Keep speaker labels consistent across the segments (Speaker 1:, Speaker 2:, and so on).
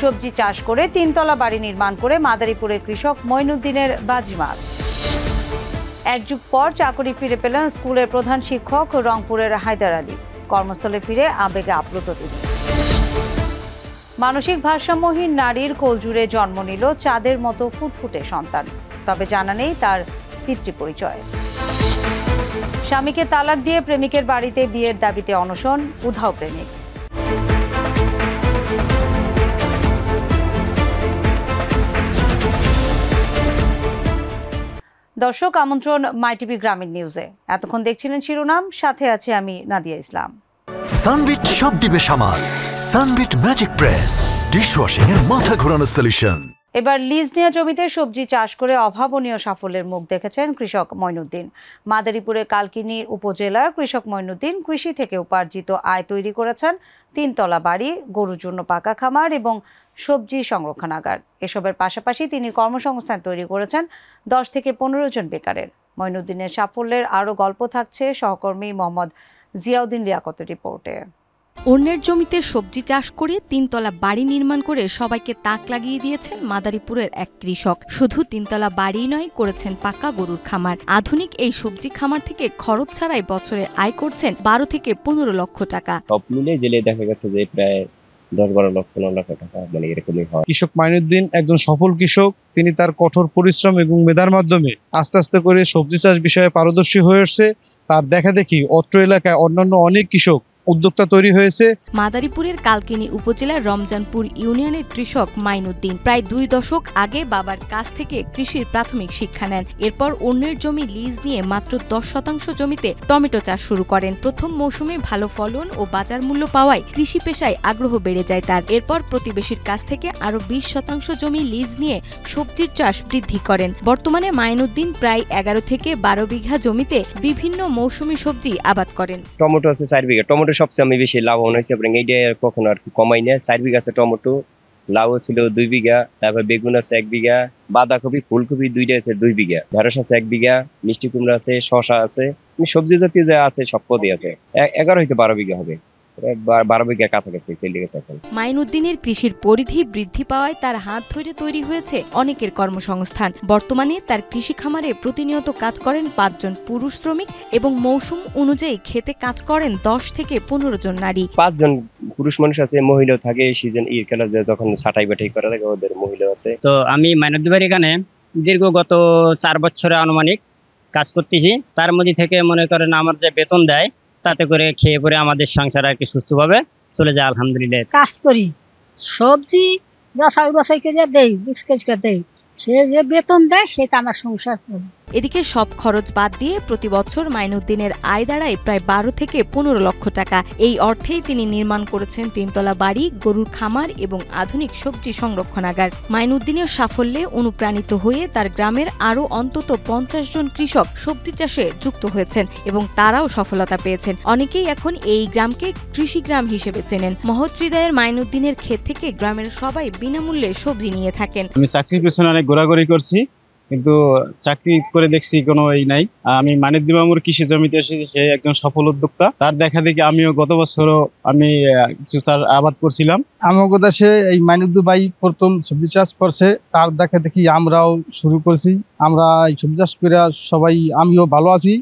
Speaker 1: সবজি চাষ করে 3 তলা বাড়ি নির্মাণ করে মাদারীপুরের কৃষক মঈনুদ্দিনের বাজিমাত। এক যুগ পর চাকরি ফিরে পেলেন স্কুলের প্রধান শিক্ষক রংপুরের হায়দার আলী। কর্মস্থলে ফিরে আবেগে আপ্লুত তিনি। মানসিক ভারসাম্যহীন নারীর কোলজুড়ে জন্ম নিল চাঁদের মতো ফুটফুটে সন্তান, তবে জানা নেই তার পিতৃপরিচয়। স্বামীকে তালাক দিয়ে প্রেমিকের বাড়িতে বিয়ের দাবিতে অনশন, উধাও প্রেমিক। দর্শক, আমন্ত্রণ মাই টিভি গ্রামীণ নিউজে। এতক্ষণ দেখছিলেন শিরোনাম, সাথে আছে আমি নাদিয়া ইসলাম।
Speaker 2: সানবিট সব দিবে সামাল। সানবিট ম্যাজিক প্রেস ডিশওয়াশিং এর মাথা ঘোরানো সলিউশন।
Speaker 1: এবার লিজ নেওয়া জমিতে সবজি চাষ করে অভাবনীয় সাফল্যের মুখ দেখেছেন কৃষক মঈনুদ্দিন। মাদারীপুরের কালকিনি উপজেলার কৃষক মঈনুদ্দিন কৃষি থেকে উপার্জিত আয় তৈরি করেছেন 3 তলা বাড়ি, গরুর জন্য পাকা খামার এবং সবজি সংরক্ষণাগার। এসবের পাশাপাশি তিনি কর্মসংস্থান তৈরি করেছেন 10 থেকে 15 জন বেকারের। মঈনুদ্দিনের সাফল্যের আরও গল্প থাকছে সহকর্মী মোহাম্মদ জিয়াউদ্দিন লিয়াকতের রিপোর্টে।
Speaker 3: অন্যের জমিতে সবজি চাষ করে 3 তলা বাড়ি নির্মাণ করে সবাইকে তাক লাগিয়ে দিয়েছেন মাদারীপুরের এক কৃষক। শুধু 3 তলা বাড়ি নয়, করেছেন পাকা গরুর খামার। আধুনিক এই সবজি খামার থেকে খরচ ছাড়াই বছরে আয় করছেন 12 থেকে 15 লক্ষ টাকা।
Speaker 4: সব মিলে জেলে দেখা গেছে যে প্রায় 10-12 লক্ষ 9 লক্ষ টাকা মানে এরকমই হয়।
Speaker 5: কৃষক মঈনুদ্দিন একজন সফল কৃষক। তিনি তার কঠোর পরিশ্রম এবং মেধার মাধ্যমে আস্তে আস্তে করে সবজি চাষ বিষয়ে পারদর্শী হয়ে আসছে। তার দেখা দেখি অত্র এলাকায় অন্যান্য অনেক কৃষক উদ্যোক্তা তৈরি হয়েছে।
Speaker 3: মাদারীপুরের কালকিনি উপজেলার রমজানপুর ইউনিয়নের কৃষক মঈনুদ্দিন প্রায় 2 দশক আগে বাবার কাছ থেকে কৃষির প্রাথমিক শিক্ষা নেন। এরপর অন্যের জমি লিজ নিয়ে মাত্র 10% জমিতে টমেটো চাষ শুরু করেন। প্রথম মৌসুমে ভালো ফলন ও বাজার মূল্য পাওয়ায় কৃষি পেশায় আগ্রহ বেড়ে যায় তার। এরপর প্রতিবেশীর কাছ থেকে আরো 20% জমি লিজ নিয়ে সবজির চাষ বৃদ্ধি করেন। বর্তমানে মঈনুদ্দিন প্রায় 11 থেকে 12 বিঘা জমিতে বিভিন্ন মৌসুমী সবজি আবাদ করেন।
Speaker 4: টমেটো আছে 4 বিঘা। টমেটো সবচেয়ে আমি বেশি লাভবান হয়েছে, এবং এইটা কখনো আর কমাই না। 4 বিঘা আছে টমেটো, লাউ ছিল 2 বিঘা, তারপর বেগুন আছে 1 বিঘা, বাঁধাকপি ফুলকপি 2টা আছে 2 বিঘা, ঢেঁড়স আছে 1 বিঘা, মিষ্টি কুমড়া আছে, শসা আছে, সবজি জাতীয় যা আছে সব পদে আছে। 11 হইতে 12 বিঘা হবে, 12 বিঘা কাছাকাছি চলে গেছে এখন।
Speaker 3: মঈনুদ্দিনের কৃষির পরিধি বৃদ্ধি পাওয়ায় তার হাত ধরে তৈরি হয়েছে অনেকের কর্মসংস্থান। বর্তমানে তার কৃষি খামারে প্রতিনিয়ত কাজ করেন 5 জন পুরুষ শ্রমিক এবং মৌসুম অনুযায়ী খেতে কাজ করেন 10 থেকে 15 জন নারী।
Speaker 4: 5 জন পুরুষ মানুষ আছে, মহিলাও থাকে। সিজন খেলা যখন ছাটাই বাটাই করা থাকে ওদের মহিলা আছে।
Speaker 6: তো আমি মঈনুদ্দিনের এখানে দীর্ঘ গত 4 বছরে আনুমানিক কাজ করতেছি। তার মধ্যে থেকে মনে করেন আমার যে বেতন দেয় তাতে করে খেয়ে পরে আমাদের সংসার আর কি সুস্থভাবে চলে যায় আলহামদুলিল্লাহ।
Speaker 7: কাজ করি, সবজি বাছাই করে দেই, বিস্কুট করে দেই, সে যে বেতন দেয় সেটা আমার সংসার চলে।
Speaker 3: এদিকে সব খরচ বাদ দিয়ে প্রতি বছর মঈনুদ্দিনের আয় দাঁড়ায় প্রায় 12 থেকে 15 লক্ষ টাকা। এই অর্থেই তিনি নির্মাণ করেছেন 3 তলা বাড়ি, গরুর খামার এবং আধুনিক সবজি সংরক্ষণাগার। মঈনুদ্দিনের সাফল্যে অনুপ্রাণিত হয়ে তার গ্রামের আরও অন্তত 50 জন কৃষক সবজি চাষে যুক্ত হয়েছেন এবং তারাও সফলতা পেয়েছেন। অনেকেই এখন এই গ্রামকে কৃষি গ্রাম হিসেবে চেনেন। মহৎ হৃদয়ের মঈনুদ্দিনের ক্ষেত থেকে গ্রামের সবাই বিনামূল্যে সবজি নিয়ে থাকেন।
Speaker 5: আমি চাকরির পেছনে অনেক ঘোরাঘুরি করছি, কিন্তু চাকরি করে দেখছি কোনো এই নাই। আমি মঈনুদ্দিন মামুর কৃষি জমিতে এসেছি, সে একজন সফল উদ্যোক্তা। তার দেখা দেখি আমিও গত বছরও আমি তার আবাদ করছিলাম। আমার দেশে এই মঈনুদ্দিন ভাই প্রথম সবজি চাষ করছে, তার দেখা দেখি আমরাও শুরু করছি। আমরা এই সবজি চাষ করে সবাই, আমিও ভালো আছি।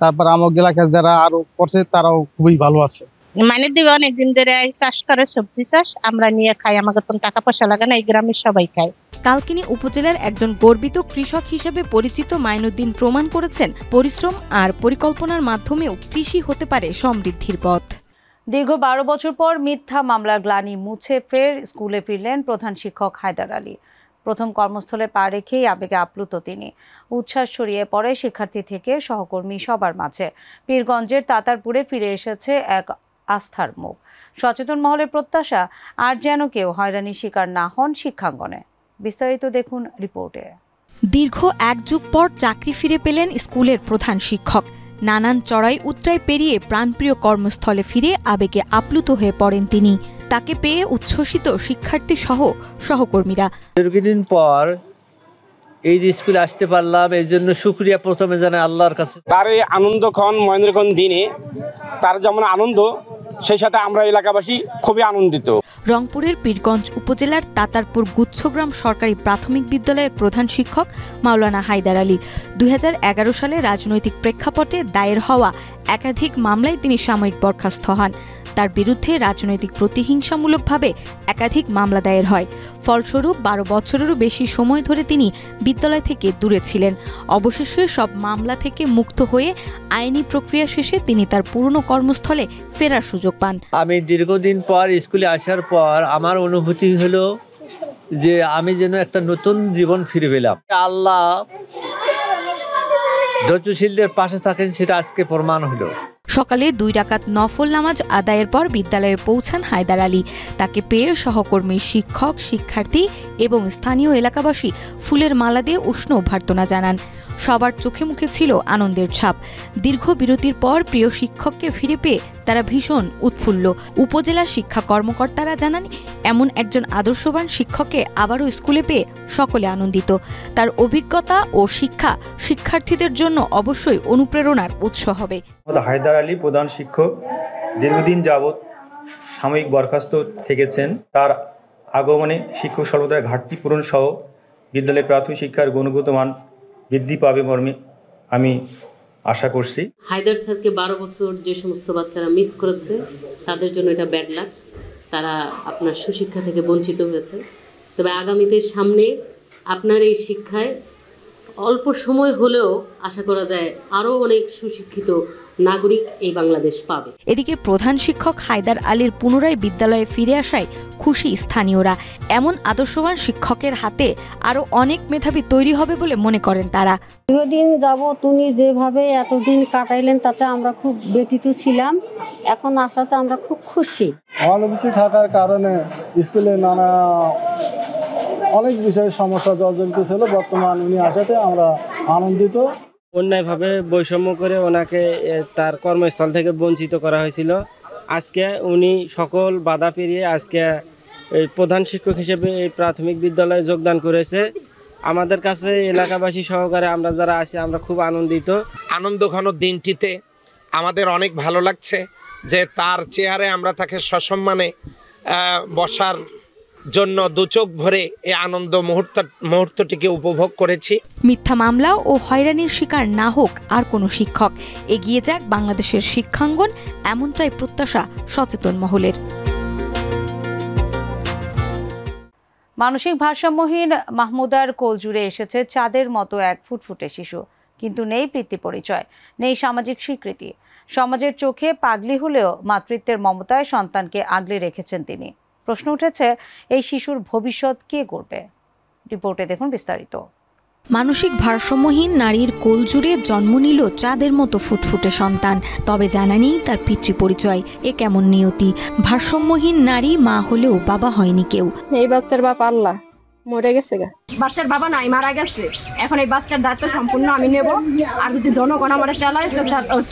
Speaker 5: তারপর আমার এলাকায় যারা আরো করছে তারাও খুবই ভালো আছে।
Speaker 7: মঈনুদ্দিন অনেকদিন ধরে চাষ করে সবজি চাষ, আমরা নিয়ে খাই, আমাকে তো টাকা পয়সা লাগে না, এই গ্রামের সবাই খায়।
Speaker 3: কালকিনি উপজেলার একজন গর্বিত কৃষক হিসেবে পরিচিত মঈনুদ্দিন প্রমাণ করেছেন পরিশ্রম আর পরিকল্পনার মাধ্যমেও কৃষি হতে পারে সমৃদ্ধির পথ।
Speaker 1: দীর্ঘ 12 বছর পর মিথ্যা মামলার গ্লানি মুছে ফের স্কুলে ফিরলেন প্রধান শিক্ষক হায়দার আলী। প্রথম কর্মস্থলে পা রেখেই আবেগে আপ্লুত তিনি। উচ্ছ্বাস ছড়িয়ে পড়ে শিক্ষার্থী থেকে সহকর্মী সবার মাঝে। পীরগঞ্জের তাতারপুরে ফিরে এসেছে এক আস্থার মুখ। সচেতন মহলের প্রত্যাশা আর যেন কেউ হয়রানির শিকার না হন শিক্ষাঙ্গনে। বিস্তারিত দেখুন রিপোর্টে।
Speaker 3: দীর্ঘ 1 যুগ পর চাকরি ফিরে পেলেন স্কুলের প্রধান শিক্ষক। নানান চড়াই উতরাই পেরিয়ে প্রাণপ্রিয় কর্মস্থলে ফিরে আবেগে আপ্লুত হয়ে পড়েন তিনি। তাকে পেয়ে উচ্ছ্বসিত শিক্ষার্থী সহ সহকর্মীরা।
Speaker 8: দীর্ঘদিন পর এই যে স্কুলে আসতে পারলাম, এই জন্য শুকরিয়া প্রথমে জানাই আল্লাহর কাছে।
Speaker 9: তার এই আনন্দক্ষণ মহেন্দ্রক্ষণ দিনে তার যেমন আনন্দ, সেই সাথে আমরা এলাকাবাসী খুবই আনন্দিত।
Speaker 3: রংপুরের পীরগঞ্জ উপজেলার তাতারপুর গুচ্ছগ্রাম সরকারি প্রাথমিক বিদ্যালয়ের প্রধান শিক্ষক মাওলানা হায়দার আলী 2011 সালে রাজনৈতিক প্রেক্ষাপটে দায়ের হওয়া একাধিক মামলায় তিনি সাময়িক বরখাস্ত হন। তার বিরুদ্ধে রাজনৈতিক প্রতিহিংসামূলকভাবে একাধিক মামলা দায়ের হয়। ফলস্বরূপ 12 বছরেরও বেশি সময় ধরে তিনি বিদ্যালয় থেকে দূরে ছিলেন। অবশেষে সব মামলা থেকে মুক্ত হয়ে আইনি প্রক্রিয়া শেষে তিনি তার পুরনো কর্মস্থলে ফেরার সুযোগ পান।
Speaker 8: আমি দীর্ঘদিন পর স্কুলে আসার পর আমার অনুভূতি হলো যে আমি যেন একটা নতুন জীবন ফিরে পেলাম। আল্লাহ ধৈর্যশীলদের পাশে থাকেন, সেটা আজকে প্রমাণ হলো।
Speaker 3: সকালে 2 রাকাত নফল নামাজ আদায়ের পর বিদ্যালয়ে পৌঁছান হায়দার আলী। তাকে পেয়ে সহকর্মী, শিক্ষক, শিক্ষার্থী এবং স্থানীয় এলাকাবাসী ফুলের মালা দিয়ে উষ্ণ অভ্যর্থনা জানান। সবার চোখে মুখে ছিল আনন্দের ছাপ। দীর্ঘ বিরতির পর প্রিয় শিক্ষককে ফিরে পেয়ে তারা ভীষণ উৎফুল্ল। উপজেলা শিক্ষা কর্মকর্তারা জানান, এমন একজন আদর্শবান শিক্ষককে আবারও স্কুলে পেয়ে সকলে আনন্দিত। তার অভিজ্ঞতা ও শিক্ষা শিক্ষার্থীদের জন্য অবশ্যই অনুপ্রেরণার উৎস হবে।
Speaker 10: হায়দার আলী প্রধান শিক্ষক দীর্ঘদিন যাবৎ সাময়িক বরখাস্ত থেকেছেন। তার আগমনে শিক্ষক সর্বদাই ঘাটতি পূরণ সহ বিদ্যালয়ে প্রাথমিক শিক্ষার গুণগত মান বৃদ্ধি পাবে মর্মে আমি আশা করছি।
Speaker 11: হায়দার স্যারকে 12 বছর যে সমস্ত বাচ্চারা মিস করেছে তাদের জন্য এটা ব্যাড লাক। তারা আপনার সুশিক্ষা থেকে বঞ্চিত হয়েছে। তবে আগামীতে সামনে আপনার এই শিক্ষায় অল্প সময় হলেও আশা করা যায় আরও অনেক সুশিক্ষিত নাগরিক এই বাংলাদেশ পাবে।
Speaker 3: এদিকে প্রধান শিক্ষক হায়দার আলীর পুনরায় বিদ্যালয়ে ফিরে আসায় খুশি স্থানীয়রা। এমন আদর্শবান শিক্ষকের হাতে আরো অনেক মেধাবী তৈরি হবে বলে মনে করেন তারা।
Speaker 7: দীর্ঘদিন যাবৎ উনি যেভাবে এতদিন কাটাইলেন তাতে আমরা খুব ব্যথিত ছিলাম। এখন আসাতে আমরা খুব খুশি।
Speaker 5: অনুপস্থিত থাকার কারণে স্কুলে নানা অনেক বিষয়ের সমস্যা জর্জরিত ছিল। বর্তমান উনি আসাতে আমরা আনন্দিত।
Speaker 6: অন্যায়ভাবে বৈষম্য করে ওনাকে তার কর্মস্থল থেকে বঞ্চিত করা হয়েছিল। আজকে উনি সকল বাধা পেরিয়ে আজকে এই প্রধান শিক্ষক হিসেবে এই প্রাথমিক বিদ্যালয়ে যোগদান করেছে। আমাদের কাছে এলাকাবাসী সহকারে আমরা যারা আছি আমরা খুব আনন্দিত।
Speaker 12: আনন্দঘন দিনটিতে আমাদের অনেক ভালো লাগছে যে তার চেয়ারে আমরা তাকে সসম্মানে বসার জন্য দুচোখ ভরে এই আনন্দ মুহূর্তটিকে উপভোগ করেছি।
Speaker 3: মিথ্যা মামলা ও হয়রানির শিকার না হোক আর কোনো শিক্ষক, এগিয়ে যাক বাংলাদেশের শিক্ষাঙ্গন, এমনটাই প্রত্যাশা সচেতন মহলের।
Speaker 1: মানসিক ভারসাম্যহীন মাহমুদার কোল জুড়ে এসেছে চাঁদের মতো এক ফুটফুটে শিশু, কিন্তু নেই পিতৃ পরিচয়, নেই সামাজিক স্বীকৃতি। সমাজের চোখে পাগলি হলেও মাতৃত্বের মমতায় সন্তানকে আগলে রেখেছেন তিনি। প্রশ্ন উঠেছে, এই শিশুর ভবিষ্যৎ কে করবে? রিপোর্টে দেখুন বিস্তারিত।
Speaker 3: মানসিক ভারসাম্যহীন নারীর কোল জুড়ে জন্ম নিল চাঁদের মতো ফুটফুটে সন্তান, তবে জানা নেই তার পিতৃ পরিচয়। এ কেমন নিয়তি! ভারসাম্যহীন নারী মা হলেও বাবা হয়নি কেউ।
Speaker 13: এই বাচ্চার বাপ আল্লাহ মরে গেছে গা।
Speaker 14: বাচ্চার বাবা নাই, মারা গেছে। এখন এই বাচ্চার দায়িত্ব সম্পূর্ণ আমি নেব, আর যদি জনগণ আমার চালায় তো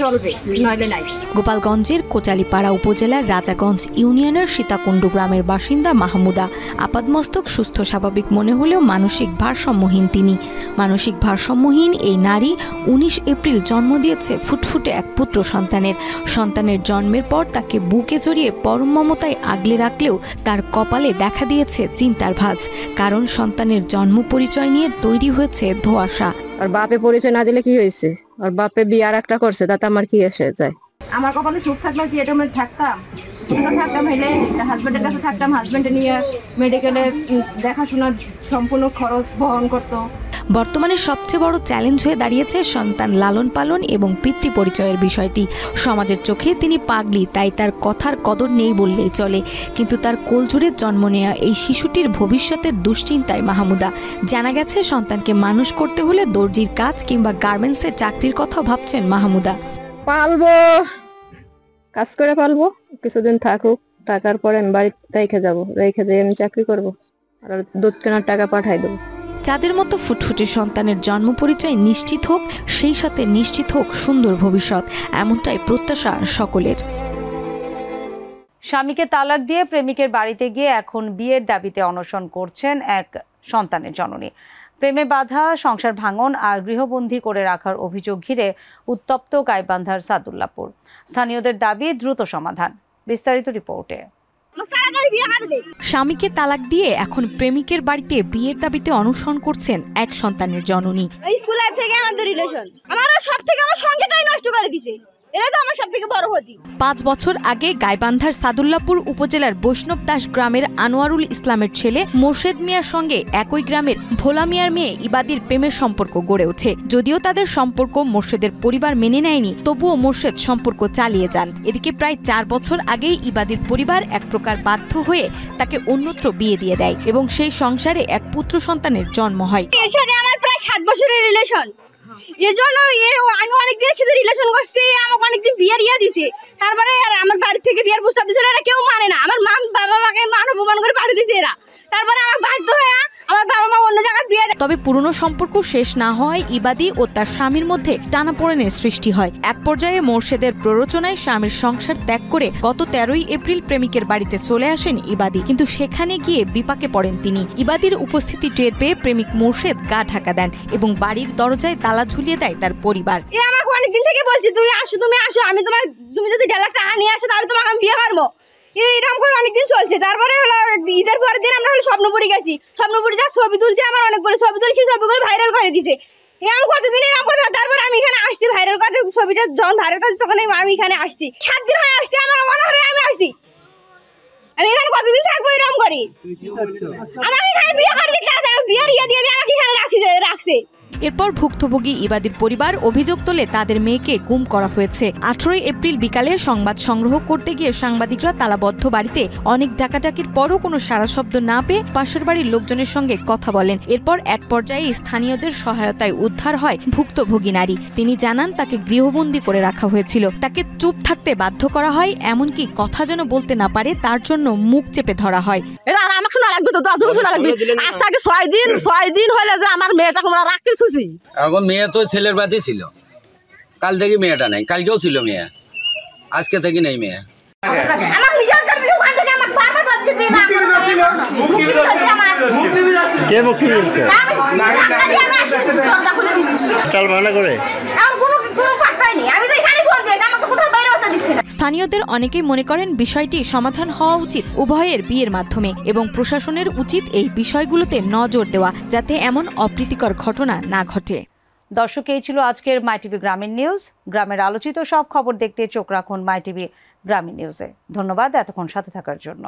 Speaker 14: চলবে, নইলে নাই।
Speaker 3: গোপালগঞ্জের কোটালীপাড়া উপজেলার রাজাগঞ্জ ইউনিয়নের সীতাকুণ্ড গ্রামের বাসিন্দা মাহমুদা। আপাদমস্তক সুস্থ স্বাভাবিক মনে হলেও মানসিক ভারসাম্যহীন তিনি। মানসিক ভারসাম্যহীন এই নারী 19 এপ্রিল জন্ম দিয়েছে ফুটফুটে এক পুত্র সন্তানের। সন্তানের জন্মের পর তাকে বুকে জড়িয়ে পরম মমতায় আগলে রাখলেও তার কপালে দেখা দিয়েছে চিন্তার ভাঁজ। কারণ সন্তানের জন্ম পরিচয় নিয়ে তৈরি হয়েছে ধোঁয়াশা।
Speaker 13: আর বাপে পরিচয় না দিলে কি হয়েছে? আর বাপে বিয়ে আর একটা করছে, তাতে আমার কি এসে যায়?
Speaker 14: আমার কপালে সুখ থাকলে কি এটা থাকতাম? থাকতাম হলে হাজবেন্ডের কাছে থাকতাম, হাজবেন্ডে নিয়ে মেডিকেলে দেখাশোনা সম্পূর্ণ খরচ বহন করতো।
Speaker 3: বর্তমানে সবচেয়ে বড় চ্যালেঞ্জ হয়ে দাঁড়িয়েছে সন্তান লালন পালন এবং পিতৃ পরিচয়ের বিষয়টি। সমাজের চোখে তিনি পাগলি, তাই তার কথার কদর নেই বললেই চলে। কিন্তু তার কোলজুড়ে জন্ম নেওয়া এই শিশুটির ভবিষ্যতের দুশ্চিন্তায় মাহমুদা। জানা গেছে সন্তানকে মানুষ করতে হলে দর্জির কাজ কিংবা গার্মেন্টসে চাকরির কথা ভাবছেন মাহমুদা।
Speaker 13: পালবো, কাজ করে পালবো, কিছুদিন থাকুক, টাকার পরে আমি বাড়িতে রেখে যাবো, রেখে দিয়ে আমি চাকরি করবো আর দুধ কেনার টাকা পাঠাই দেবো।
Speaker 3: চাঁদের মতো ফুটফুটে সন্তানের জন্ম পরিচয় নিশ্চিত হোক, সেই সাথে নিশ্চিত হোক সুন্দর ভবিষ্যৎ, এমনটাই প্রত্যাশা সকলের।
Speaker 1: স্বামীকে তালাক দিয়ে প্রেমিকের বাড়িতে গিয়ে এখন বিয়ের দাবিতে অনশন করছেন এক সন্তানের জননী। প্রেমে বাধা, সংসার ভাঙন আর গৃহবন্দী করে রাখার অভিযোগ ঘিরে উত্তপ্ত গাইবান্ধার সাদুল্লাপুর। স্থানীয়দের দাবি দ্রুত সমাধান। বিস্তারিত রিপোর্টে।
Speaker 3: স্বামীকে তালাক দিয়ে এখন প্রেমিকের বাড়িতে বিয়ের দাবিতে অনশন করছেন এক সন্তানের জননী।
Speaker 15: স্কুল লাইফ থেকে আমাদের রিলেশন আমার সব থেকে আমার সংসারটাই নষ্ট করে দিয়েছে। এরা তো আমার সবথেকে বড় ক্ষতি।
Speaker 3: 5 বছর আগে গাইবান্ধার সাদুল্লাপুর উপজেলার বৈষ্ণব দাস গ্রামের আনোয়ারুল ইসলামের ছেলে মোর্শেদ মিয়ার সঙ্গে একই গ্রামের ভোলা মিয়ার মেয়ে ইবাদির প্রেমের সম্পর্ক গড়ে ওঠে। যদিও তাদের সম্পর্ক মোর্শেদের পরিবার মেনে নেয়নি, তবুও মোর্শেদ সম্পর্ক চালিয়ে যান। এদিকে প্রায় 4 বছর আগেই ইবাদির পরিবার এক প্রকার বাধ্য হয়ে তাকে অন্যত্র বিয়ে দিয়ে দেয় এবং সেই সংসারে এক পুত্র সন্তানের জন্ম হয়।
Speaker 15: এর সাথে আমার প্রায় 7 বছরের রিলেশন। এর জন্য আমি অনেকদিনের সাথে রিলেশন করছি, আমাকে অনেকদিন বিয়ে দিছে। তারপরে আর আমার বাড়ি থেকে বিয়ের প্রস্তাব দিয়েছিল, এরা কেউ মানে না। আমার বাবা মাকে মান অপমান করে পাঠিয়ে দিয়েছে এরা। তারপরে আমার বাধ্য হয়ে আমার বাবা মা অন্য জায়গায় বিয়ে দেয়।
Speaker 3: তবে পুরনো সম্পর্ক শেষ না হওয়ায় ইবাদি ও তার স্বামীর মধ্যে টানাপোড়েনের সৃষ্টি হয়। এক পর্যায়ে মোর্শেদের প্ররোচনায় স্বামীর সংসার ত্যাগ করে গত 13ই এপ্রিল প্রেমিকের বাড়িতে চলে আসেন ইবাদি, কিন্তু সেখানে গিয়ে বিপাকে পড়েন তিনি। ইবাদির উপস্থিতি টের পেয়ে প্রেমিক মোর্শেদ গা ঢাকা দেন এবং বাড়ির দরজায় তালা ঝুলিয়ে দেয় তার পরিবার।
Speaker 15: আমাকে অনেকদিন থেকে বলছে তুমি আসো, আমি তুমি যদি 1.5 লাখ টাকা নিয়ে আসো তাহলে তোমাকে আমি বিয়ে করবো। এরকম করে অনেকদিন চলছে। তারপরে হলো ঈদের পরের দিন আমরা হলো স্বপ্নপুরি গেছি। স্বপ্নপুরি যা ছবি তুলছে, আমার অনেকগুলো ছবি তুলে সেই ছবিগুলো ভাইরাল করে দিছে। আমি কতদিন এরকম কথা। তারপরে আমি এখানে আসছি, ভাইরাল করে ছবিটা যখন ভাইরাল করছি তখন আমি এখানে আসছি। 7 দিন হয়ে আসছি, আমার মনে হয় আমি আসছি। আমি এখানে কতদিন থাকবো এরকম করি? আমাকে এখানে বিয়ে করে দিচ্ছে, বিয়ের ইয়ে দিয়ে আমাকে এখানে রাখছে।
Speaker 3: এরপর ভুক্তভোগী ইবাদির পরিবার অভিযোগ তোলে তাদের মেয়েকে গুম করা হয়েছে। 18ই এপ্রিল বিকালে সংবাদ সংগ্রহ করতে গিয়ে সাংবাদিকরা তালাবদ্ধ বাড়িতে অনেক ডাকাডাকির পরও কোনো সাড়া শব্দ না পেয়ে পাশের বাড়ির লোকজনের সঙ্গে কথা বলেন। এরপর এক পর্যায়ে স্থানীয়দের সহায়তায় উদ্ধার হয় ভুক্তভোগী নারী। তিনি জানান তাকে গৃহবন্দী করে রাখা হয়েছিল, তাকে চুপ থাকতে বাধ্য করা হয়, এমনকি কথা যেন বলতে না পারে তার জন্য মুখ চেপে ধরা হয়।
Speaker 16: আমাকে শোনা লাগবে তো 10 জন শোনা লাগবে। আজ থেকে 6 দিন হইলে যে আমার মেয়েটা আমরা রাখতে।
Speaker 17: এখন মেয়ে তো ছেলের বাড়ি ছিল, কাল থেকে মেয়েটা নাই, কালকেও ছিল মেয়ে, আজকে থেকে নেই মেয়ে।
Speaker 3: স্থানীয়দের অনেকেই মনে করেন বিষয়টি সমাধান হওয়া উচিত উভয়ের বিয়ের মাধ্যমে এবং প্রশাসনের উচিত এই বিষয়গুলোতে নজর দেওয়া যাতে এমন অপ্রীতিকর ঘটনা না ঘটে।
Speaker 1: দর্শক, এই ছিল আজকের মাই টিভি গ্রামীণ নিউজ। গ্রামের আলোচিত সব খবর দেখতে চোখ রাখুন মাই টিভি গ্রামীণ নিউজে। ধন্যবাদ এতক্ষণ সাথে থাকার জন্য।